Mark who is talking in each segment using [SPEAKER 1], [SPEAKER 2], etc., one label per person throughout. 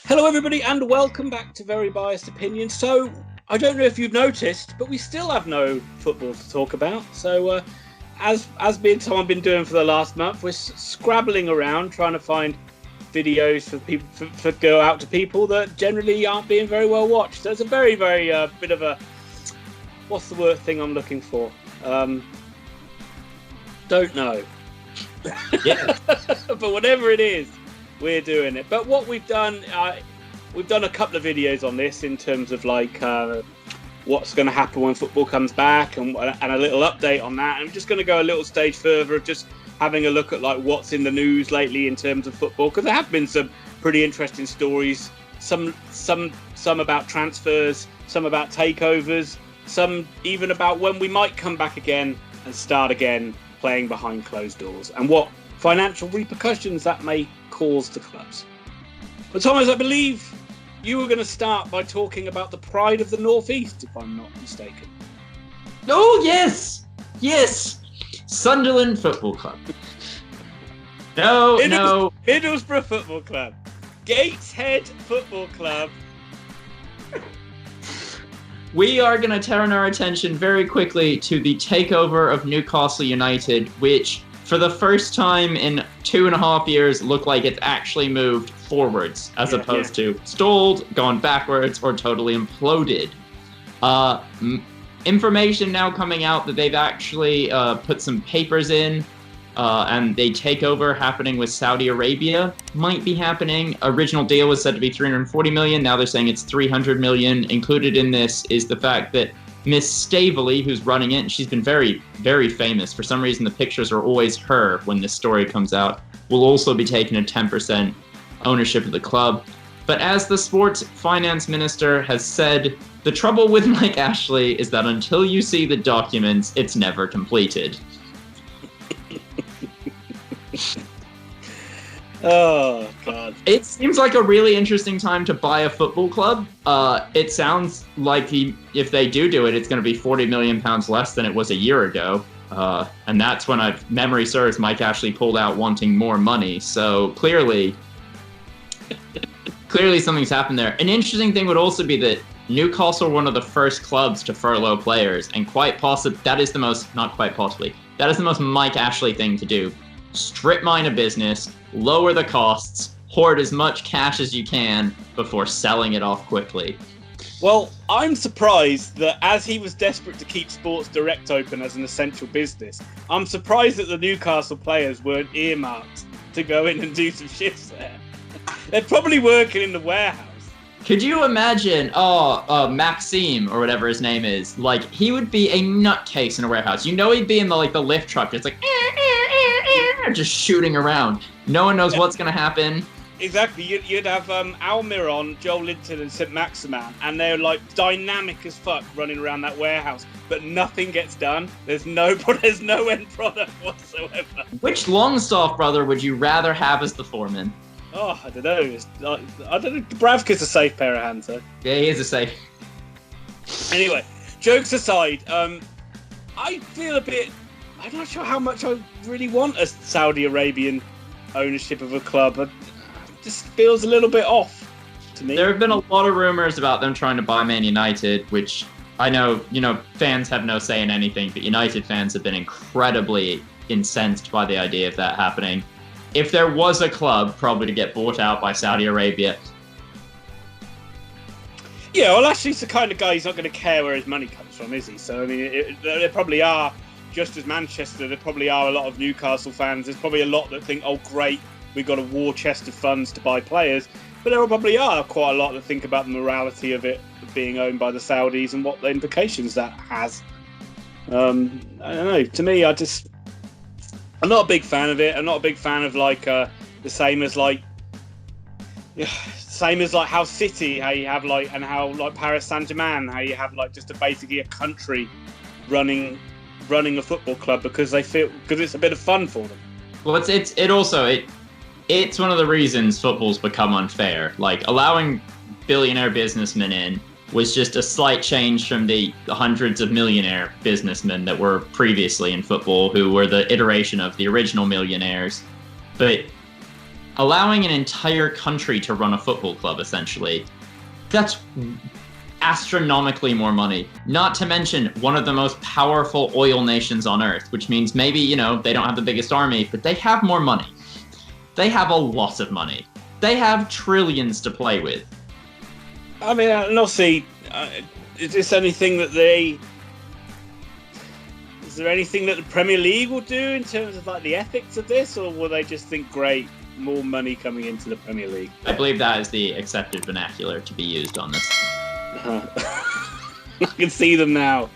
[SPEAKER 1] Hello, everybody, and welcome back to Very Biased Opinions. So, I don't know if you've noticed, but we still have no football to talk about. So, as being Tom I've been doing for the last month, we're scrabbling around trying to find videos for people for go out to people that generally aren't being very well watched. So it's a very, very bit of a what's the word thing I'm looking for? Don't know.
[SPEAKER 2] Yeah,
[SPEAKER 1] But whatever it is, we're doing it. But what we've done a couple of videos on this in terms of like what's going to happen when football comes back and a little update on that. And I'm just going to go a little stage further of just having a look at like what's in the news lately in terms of football, because there have been some pretty interesting stories, some about transfers, some about takeovers, some even about when we might come back again and start again playing behind closed doors and what financial repercussions that may cause to clubs. But Thomas, I believe you were going to start by talking about the pride of the Northeast, if I'm not mistaken.
[SPEAKER 2] Oh, yes. Sunderland Football Club. No.
[SPEAKER 1] Middlesbrough Football Club. Gateshead Football Club.
[SPEAKER 2] We are going to turn our attention very quickly to the takeover of Newcastle United, which for the first time in 2.5 years looked like it's actually moved forwards as opposed to stalled, gone backwards, or totally imploded. Information now coming out that they've actually put some papers in, and the takeover happening with Saudi Arabia might be happening. Original deal was said to be 340 million. Now they're saying it's 300 million. Included in this is the fact that Miss Staveley, who's running it, and she's been very, very famous. For some reason, the pictures are always her when this story comes out, will also be taking a 10% ownership of the club. But as the sports finance minister has said, the trouble with Mike Ashley is that until you see the documents, it's never completed.
[SPEAKER 1] Oh, God.
[SPEAKER 2] It seems like a really interesting time to buy a football club. It sounds like if they do it, it's going to be £40 million less than it was a year ago. And that's when memory serves, Mike Ashley pulled out wanting more money. So clearly something's happened there. An interesting thing would also be that Newcastle were one of the first clubs to furlough players, and that is the most Mike Ashley thing to do. Strip mine a business, lower the costs, hoard as much cash as you can before selling it off quickly.
[SPEAKER 1] Well, I'm surprised that as he was desperate to keep Sports Direct open as an essential business, I'm surprised that the Newcastle players weren't earmarked to go in and do some shifts there. They're probably working in the warehouse.
[SPEAKER 2] Could you imagine, Maxime, or whatever his name is, like, he would be a nutcase in a warehouse. You know he'd be in the lift truck, just like, just shooting around. No one knows what's going to happen.
[SPEAKER 1] Exactly. You'd have Almiron, Joel Linton, and St. Maximan, and they're like dynamic as fuck running around that warehouse, but nothing gets done. There's no end product whatsoever.
[SPEAKER 2] Which Longstaff brother would you rather have as the foreman?
[SPEAKER 1] Oh, I don't know. I don't know. Bravka's a safe pair of hands, though.
[SPEAKER 2] Yeah, he is a safe.
[SPEAKER 1] Anyway, jokes aside, I feel a bit. I'm not sure how much I really want a Saudi Arabian ownership of a club. It just feels a little bit off to me.
[SPEAKER 2] There have been a lot of rumors about them trying to buy Man United, which I know, fans have no say in anything, but United fans have been incredibly incensed by the idea of that happening. If there was a club probably to get bought out by Saudi Arabia.
[SPEAKER 1] Yeah, well, Ashley's the kind of guy who's not going to care where his money comes from, is he? So, I mean, there probably are, just as Manchester, there probably are a lot of Newcastle fans. There's probably a lot that think, oh, great, we've got a war chest of funds to buy players. But there probably are quite a lot that think about the morality of it being owned by the Saudis and what the implications that has. I don't know. To me, I'm not a big fan of it. I'm not a big fan of the same as how City, how you have and how Paris Saint-Germain, how you have just basically a country running a football club because it's a bit of fun for them.
[SPEAKER 2] Well, it's one of the reasons football's become unfair. Allowing billionaire businessmen in was just a slight change from the hundreds of millionaire businessmen that were previously in football, who were the iteration of the original millionaires. But allowing an entire country to run a football club, essentially, that's astronomically more money. Not to mention one of the most powerful oil nations on earth, which means maybe, you know, they don't have the biggest army, but they have more money. They have a lot of money. They have trillions to play with.
[SPEAKER 1] I mean, and obviously, is this anything that they... Is there anything that the Premier League will do in terms of like the ethics of this, or will they just think, great, more money coming into the Premier League?
[SPEAKER 2] I believe that is the accepted vernacular to be used on this.
[SPEAKER 1] I can see them now,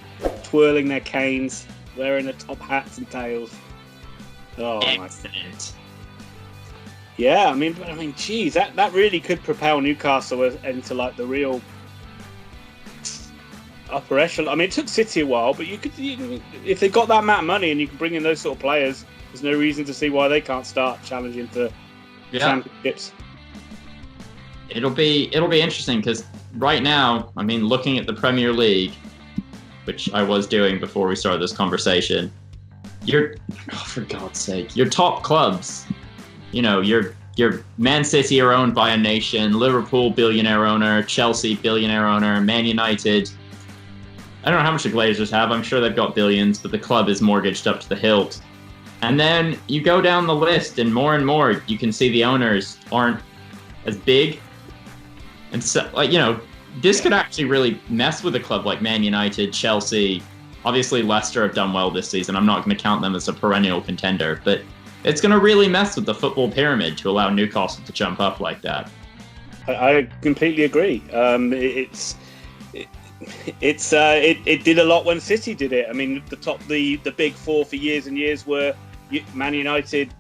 [SPEAKER 1] twirling their canes, wearing their top hats and tails. Oh,
[SPEAKER 2] excellent.
[SPEAKER 1] Yeah, I mean, geez, that really could propel Newcastle into like the real upper echelon. I mean, it took City a while, but you if they got that amount of money and you can bring in those sort of players, there's no reason to see why they can't start challenging for championships.
[SPEAKER 2] It'll be interesting because right now, I mean, looking at the Premier League, which I was doing before we started this conversation, for God's sake, your top clubs, you know, your Man City are owned by a nation, Liverpool billionaire owner, Chelsea billionaire owner, Man United. I don't know how much the Glazers have. I'm sure they've got billions, but the club is mortgaged up to the hilt. And then you go down the list, and more, you can see the owners aren't as big. And so, like, you know, this could actually really mess with a club like Man United, Chelsea. Obviously, Leicester have done well this season. I'm not going to count them as a perennial contender, but it's going to really mess with the football pyramid to allow Newcastle to jump up like that.
[SPEAKER 1] I completely agree. It did a lot when City did it. I mean, the big four for years and years were Man United,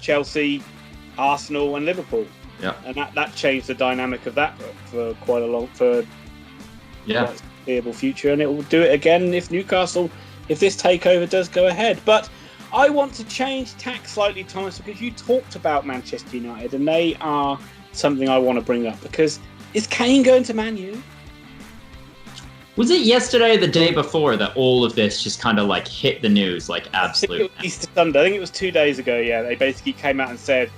[SPEAKER 1] Chelsea, Arsenal, and Liverpool.
[SPEAKER 2] Yeah,
[SPEAKER 1] and that changed the dynamic of that for quite a foreseeable future, and it will do it again if this takeover does go ahead. But I want to change tack slightly, Thomas, because you talked about Manchester United, and they are something I want to bring up. Because is Kane going to Man U?
[SPEAKER 2] Was it yesterday or the day before that all of this just kind of like hit the news like absolutely?
[SPEAKER 1] I think it was Easter Sunday. I think it was 2 days ago. Yeah, they basically came out and said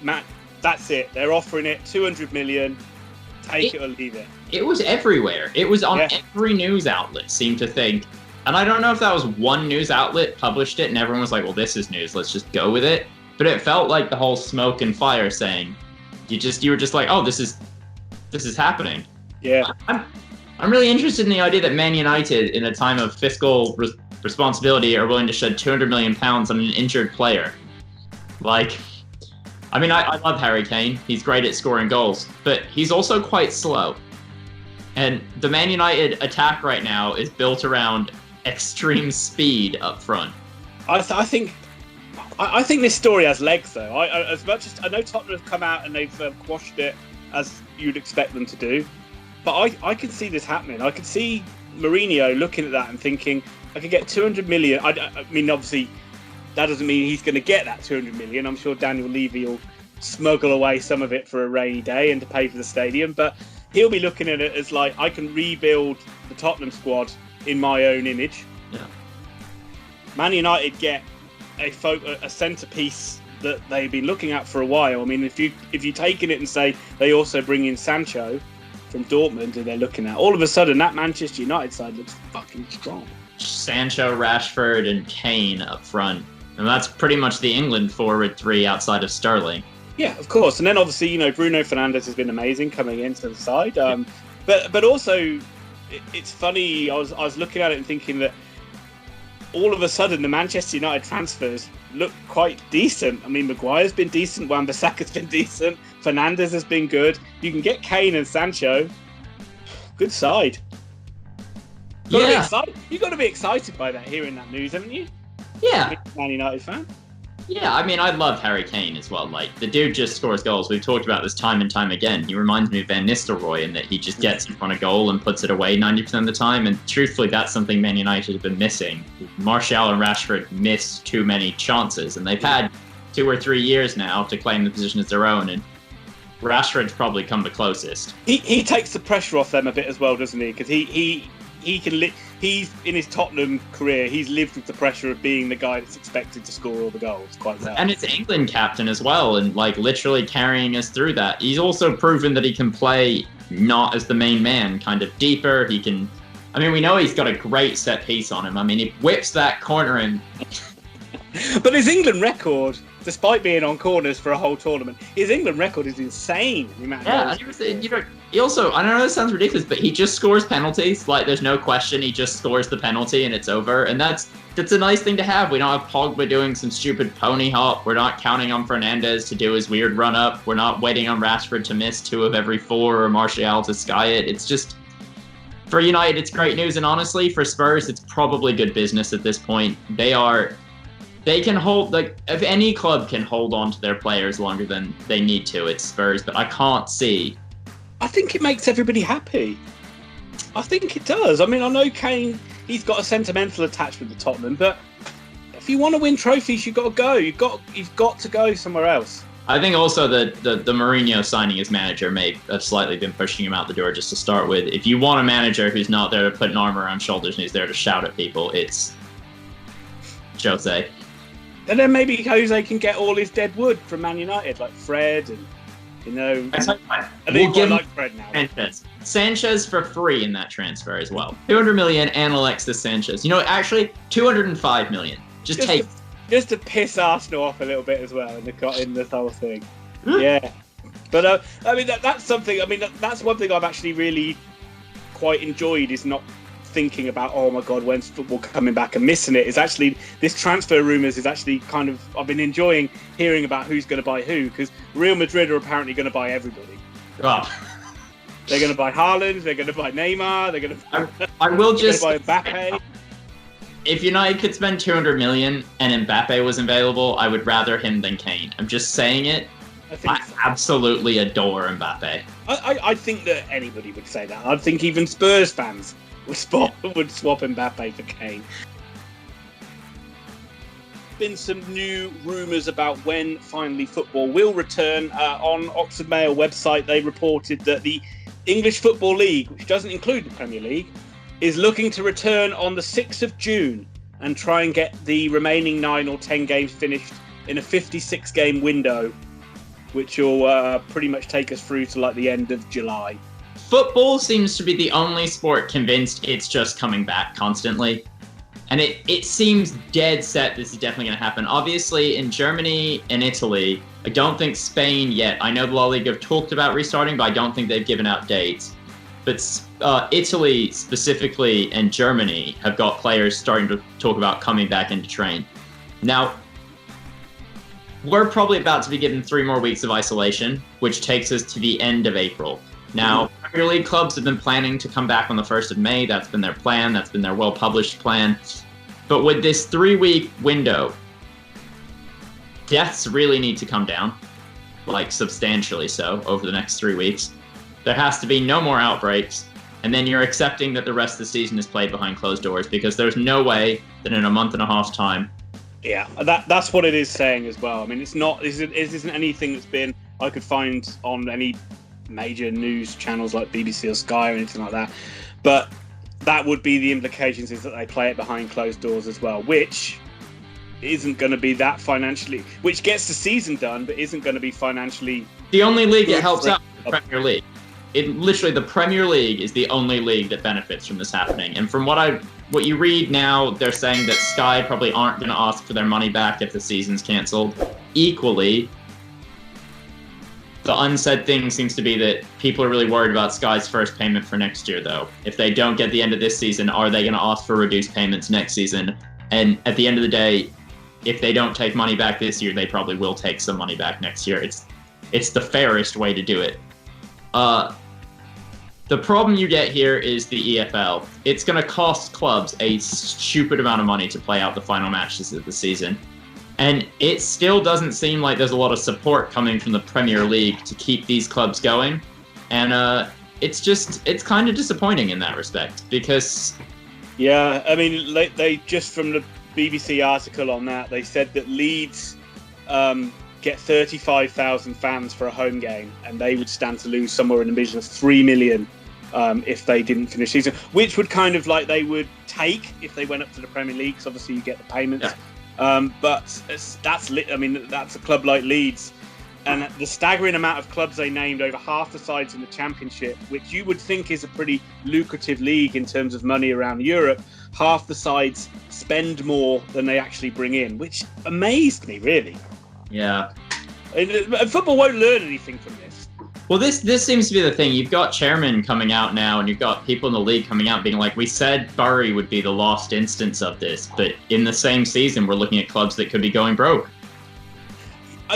[SPEAKER 1] Matt, that's it. They're offering it 200 million. Take it or leave it.
[SPEAKER 2] It was everywhere. It was on every news outlet, seemed to think. And I don't know if that was one news outlet published it and everyone was like, well, this is news. Let's just go with it. But it felt like the whole smoke and fire saying, you were just like, oh, this is happening.
[SPEAKER 1] Yeah.
[SPEAKER 2] I'm really interested in the idea that Man United, in a time of fiscal responsibility, are willing to shed £200 million on an injured player. Like, I mean, I love Harry Kane. He's great at scoring goals, but he's also quite slow. And the Man United attack right now is built around extreme speed up front.
[SPEAKER 1] I think this story has legs, though. As much as I know Tottenham have come out and they've quashed it as you'd expect them to do, but I can see this happening. I could see Mourinho looking at that and thinking, I could get 200 million. I mean, obviously, that doesn't mean he's going to get that 200 million. I'm sure Daniel Levy will smuggle away some of it for a rainy day and to pay for the stadium, but he'll be looking at it as like, I can rebuild the Tottenham squad in my own image.
[SPEAKER 2] Yeah.
[SPEAKER 1] Man United get a centrepiece that they've been looking at for a while. I mean, if you taken it and say they also bring in Sancho from Dortmund, and they're looking at, all of a sudden that Manchester United side looks fucking strong.
[SPEAKER 2] Sancho, Rashford, and Kane up front, and that's pretty much the England forward three outside of Sterling.
[SPEAKER 1] Yeah, of course. And then obviously, you know, Bruno Fernandes has been amazing coming into the side. But also, it's funny. I was looking at it and thinking that all of a sudden the Manchester United transfers look quite decent. I mean, Maguire's been decent, Wan-Bissaka's been decent, Fernandes has been good. You can get Kane and Sancho. Good side.
[SPEAKER 2] Yeah.
[SPEAKER 1] You've got to be excited by that, hearing that news, haven't you?
[SPEAKER 2] Yeah.
[SPEAKER 1] Man United fan.
[SPEAKER 2] Yeah, I mean, I love Harry Kane as well. Like, the dude just scores goals. We've talked about this time and time again. He reminds me of Van Nistelrooy in that he just gets in front of goal and puts it away 90% of the time. And truthfully, that's something Man United have been missing. Martial and Rashford miss too many chances, and they've had 2 or 3 years now to claim the position as their own. And Rashford's probably come the closest.
[SPEAKER 1] He takes the pressure off them a bit as well, doesn't he? Because he can he's in his Tottenham career, he's lived with the pressure of being the guy that's expected to score all the goals quite well.
[SPEAKER 2] And it's England captain as well, and like literally carrying us through that. He's also proven that he can play not as the main man, kind of deeper. He can, I mean, we know he's got a great set piece on him. I mean, he whips that corner in.
[SPEAKER 1] But his England record, despite being on corners for a whole tournament, his England record is insane.
[SPEAKER 2] Yeah, he also, I don't know, this sounds ridiculous, but he just scores penalties. Like, there's no question, he just scores the penalty and it's over. And that's a nice thing to have. We don't have Pogba doing some stupid pony hop. We're not counting on Fernandes to do his weird run up. We're not waiting on Rashford to miss 2 of every 4 or Martial to sky it. It's just, for United, it's great news. And honestly, for Spurs, it's probably good business at this point. They can hold, like, if any club can hold on to their players longer than they need to, it's Spurs, but I can't see.
[SPEAKER 1] I think it makes everybody happy. I think it does. I mean, I know Kane, he's got a sentimental attachment to Tottenham, but if you want to win trophies, you've got to go. You've got to go somewhere else.
[SPEAKER 2] I think also that the Mourinho signing as manager may have slightly been pushing him out the door just to start with. If you want a manager who's not there to put an arm around shoulders and who's there to shout at people, it's Jose.
[SPEAKER 1] And then maybe Jose can get all his dead wood from Man United, like Fred and, you know...
[SPEAKER 2] We'll give
[SPEAKER 1] like Fred now.
[SPEAKER 2] Sanchez for free in that transfer as well. 200 million and Alexis Sanchez. You know, actually, 205 million. Just
[SPEAKER 1] to piss Arsenal off a little bit as well in this whole thing. Yeah. But, I mean, that's something... I mean, that's one thing I've actually really quite enjoyed, is not thinking about, oh my god, when's football coming back, and missing it. Is actually, this transfer rumours is actually kind of, I've been enjoying hearing about who's going to buy who, because Real Madrid are apparently going to buy everybody.
[SPEAKER 2] Oh.
[SPEAKER 1] They're going to buy Haaland, they're going to buy Neymar, they're going to
[SPEAKER 2] I will just
[SPEAKER 1] buy Mbappe.
[SPEAKER 2] If United could spend 200 million and Mbappe was available, I would rather him than Kane. I'm just saying it. I absolutely adore Mbappe.
[SPEAKER 1] I think that anybody would say that. I think even Spurs fans would swap Mbappe for Kane. Been some new rumours about when finally football will return. On Oxford Mail website, they reported that the English Football League, which doesn't include the Premier League, is looking to return on the 6th of June and try and get the remaining 9 or 10 games finished in a 56-game window, which will pretty much take us through to like the end of July.
[SPEAKER 2] Football seems to be the only sport convinced it's just coming back constantly. And it seems dead set this is definitely going to happen. Obviously, in Germany and Italy, I don't think Spain yet. I know the La Liga have talked about restarting, but I don't think they've given out dates. But Italy specifically and Germany have got players starting to talk about coming back into train. Now, we're probably about to be given 3 more weeks of isolation, which takes us to the end of April. Now, Premier League clubs have been planning to come back on the 1st of May. That's been their plan. That's been their well-published plan. But with this 3-week window, deaths really need to come down, like substantially so, over the next 3 weeks. There has to be no more outbreaks, and then you're accepting that the rest of the season is played behind closed doors, because there's no way that in a month and a half time.
[SPEAKER 1] Yeah, that's what it is saying as well. I mean, it isn't anything that's been, I could find on any major news channels like BBC or Sky or anything like that. But that would be the implications, is that they play it behind closed doors as well, which isn't going to be that financially, which gets the season done, but isn't going to be financially.
[SPEAKER 2] The only league it helps out is the Premier League. The Premier League is the only league that benefits from this happening. And from what you read now, they're saying that Sky probably aren't going to ask for their money back if the season's cancelled. Equally, the unsaid thing seems to be that people are really worried about Sky's first payment for next year, though. If they don't get the end of this season, are they going to ask for reduced payments next season? And at the end of the day, if they don't take money back this year, they probably will take some money back next year. It's the fairest way to do it. The problem you get here is the EFL. It's going to cost clubs a stupid amount of money to play out the final matches of the season. And it still doesn't seem like there's a lot of support coming from the Premier League to keep these clubs going. And it's kind of disappointing in that respect, because...
[SPEAKER 1] Yeah, I mean, they just from the BBC article on that, they said that Leeds get 35,000 fans for a home game, and they would stand to lose somewhere in the region of 3 million if they didn't finish season, which would kind of like they would take if they went up to the Premier League. So obviously you get the payments. Yeah. But I mean, that's a club like Leeds. And the staggering amount of clubs they named, over half the sides in the Championship, which you would think is a pretty lucrative league in terms of money around Europe, half the sides spend more than they actually bring in, which amazed me, really.
[SPEAKER 2] Yeah.
[SPEAKER 1] And football won't learn anything from this.
[SPEAKER 2] Well, this seems to be the thing. You've got chairmen coming out now, and you've got people in the league coming out being like, we said Bury would be the lost instance of this, but in the same season, we're looking at clubs that could be going broke.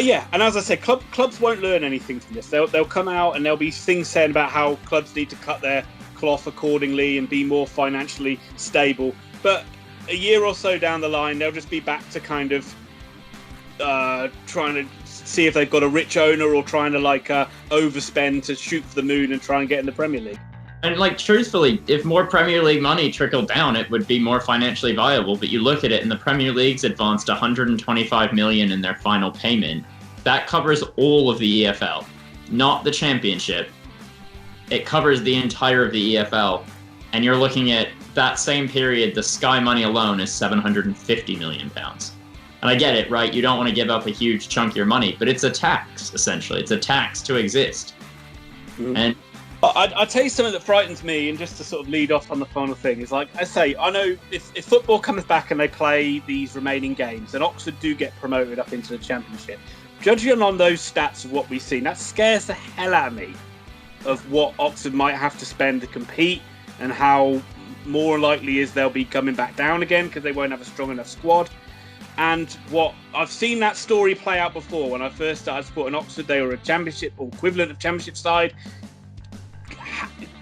[SPEAKER 1] Yeah, and as I said, clubs won't learn anything from this. They'll come out and there'll be things said about how clubs need to cut their cloth accordingly and be more financially stable. But a year or so down the line, they'll just be back to kind of trying to see if they've got a rich owner or trying to overspend to shoot for the moon and try and get in the Premier League.
[SPEAKER 2] And truthfully, if more Premier League money trickled down, it would be more financially viable. But you look at it, and the Premier League's advanced 125 million in their final payment. That covers all of the EFL, not the Championship. It covers the entire of the EFL. And you're looking at that same period, the Sky money alone is £750 million. And I get it, right? You don't want to give up a huge chunk of your money, but it's a tax, essentially. It's a tax to exist.
[SPEAKER 1] Mm. And I'll tell you something that frightens me, and just to sort of lead off on the final thing, is like I say, I know if football comes back and they play these remaining games, and Oxford do get promoted up into the Championship, judging on those stats of what we've seen, that scares the hell out of me of what Oxford might have to spend to compete, and how more likely is they'll be coming back down again because they won't have a strong enough squad. And what I've seen that story play out before. When I first started supporting Oxford, they were a Championship or equivalent of Championship side.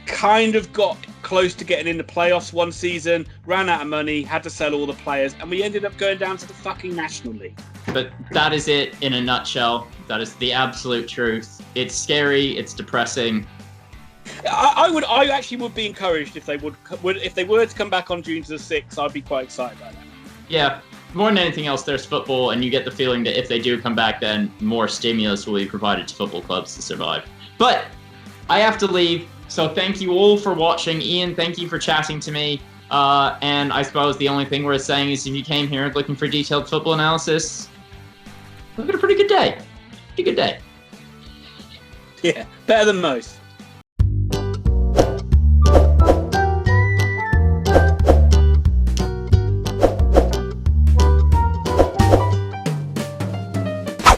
[SPEAKER 1] Kind of got close to getting in the playoffs one season, ran out of money, had to sell all the players, and we ended up going down to the fucking National League.
[SPEAKER 2] But that is it in a nutshell. That is the absolute truth. It's scary. It's depressing.
[SPEAKER 1] I actually would be encouraged if they were to come back on June the 6th. I'd be quite excited by that.
[SPEAKER 2] Yeah, more than anything else, there's football, and you get the feeling that if they do come back, then more stimulus will be provided to football clubs to survive. But I have to leave. So thank you all for watching. Ian, thank you for chatting to me. And I suppose the only thing worth saying is if you came here looking for detailed football analysis, look at a pretty good day. Pretty good day.
[SPEAKER 1] Yeah, better than most.